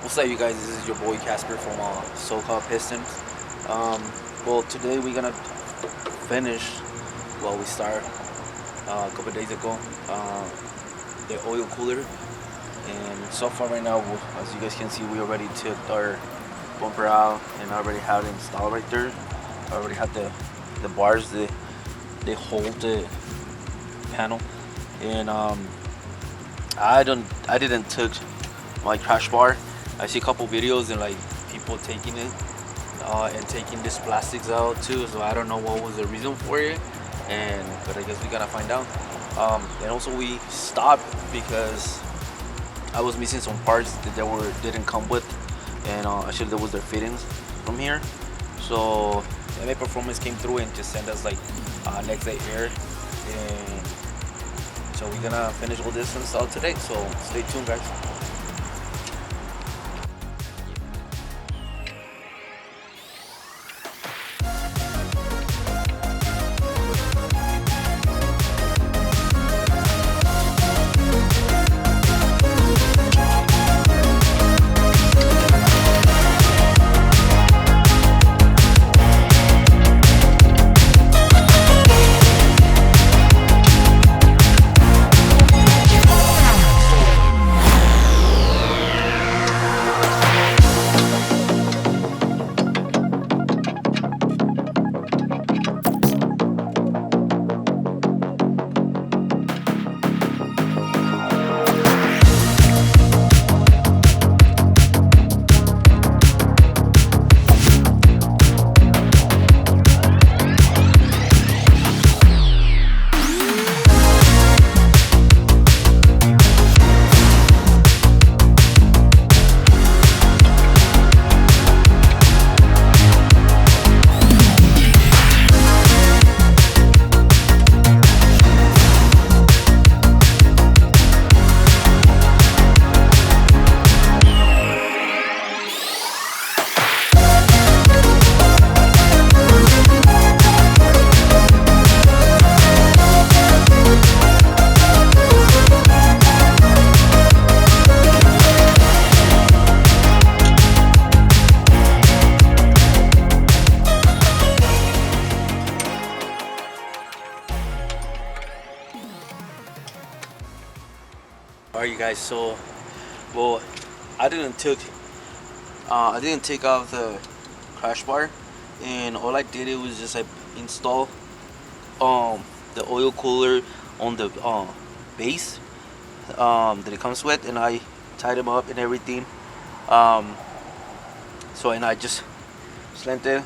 What's up, you guys? This is your boy Casper from So-Called Pistons. Well, today we're gonna finish what we started a couple days ago, the oil cooler. And so far, right now, as you guys can see, we already took our bumper out, and I already have it installed right there. I already have the bars that they hold the panel, and I didn't took my crash bar. I see a couple videos and like people taking it and taking this plastics out too. So I don't know what was the reason for it, but I guess we gotta find out. And also we stopped because I was missing some parts that didn't come with, and actually there was their fittings from here. So MA Performance came through and just sent us like next day air, and so we're gonna finish all this install today. So stay tuned, guys. Alright, you guys. So, well, I didn't take off the crash bar, and all I did it was just like install the oil cooler on the base that it comes with, and I tied them up and everything. And I just slant it,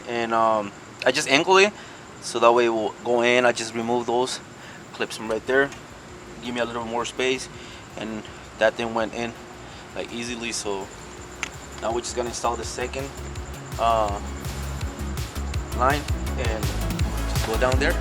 and I just angle it so that way it will go in. I just remove those, clips them right there, give me a little more space, and that thing went in like easily. So now we're just gonna install the second line and just go down there.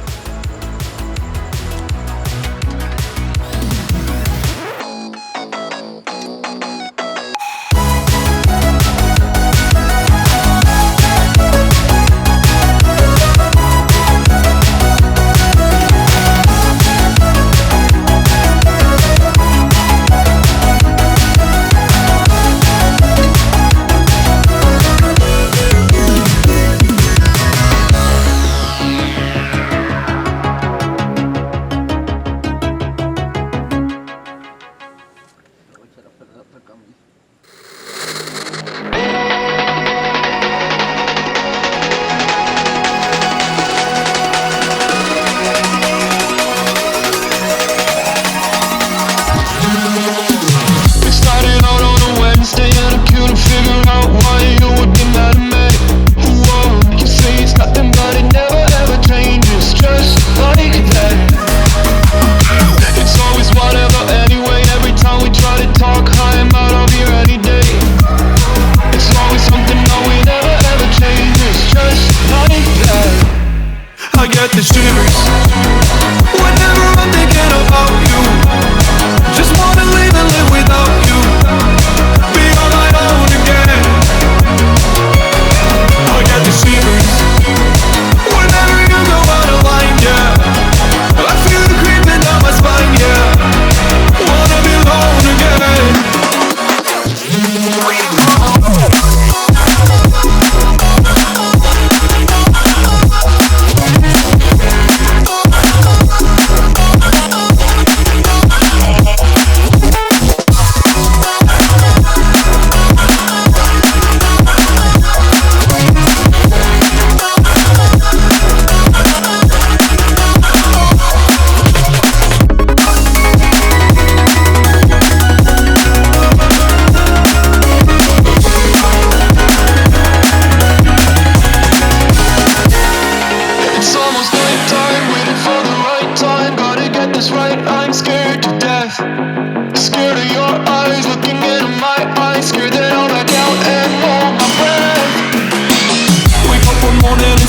Talk high, I'm out of your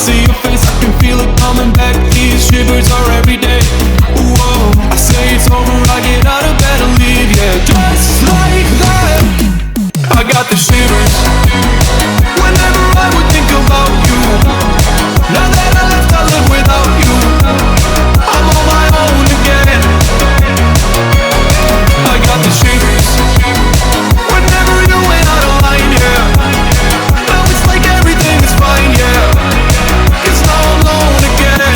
see your face, I can feel it coming back. These shivers are every day. Whoa, I say it's over, I get out of bed and leave, yeah. Just like that, I got the shivers whenever I would think about you. Now that I left, I live without you. I'm on my own again. I got the shivers whenever you went out of line, yeah. Now it's like everything is fine, yeah. 'Cause now I'm alone again.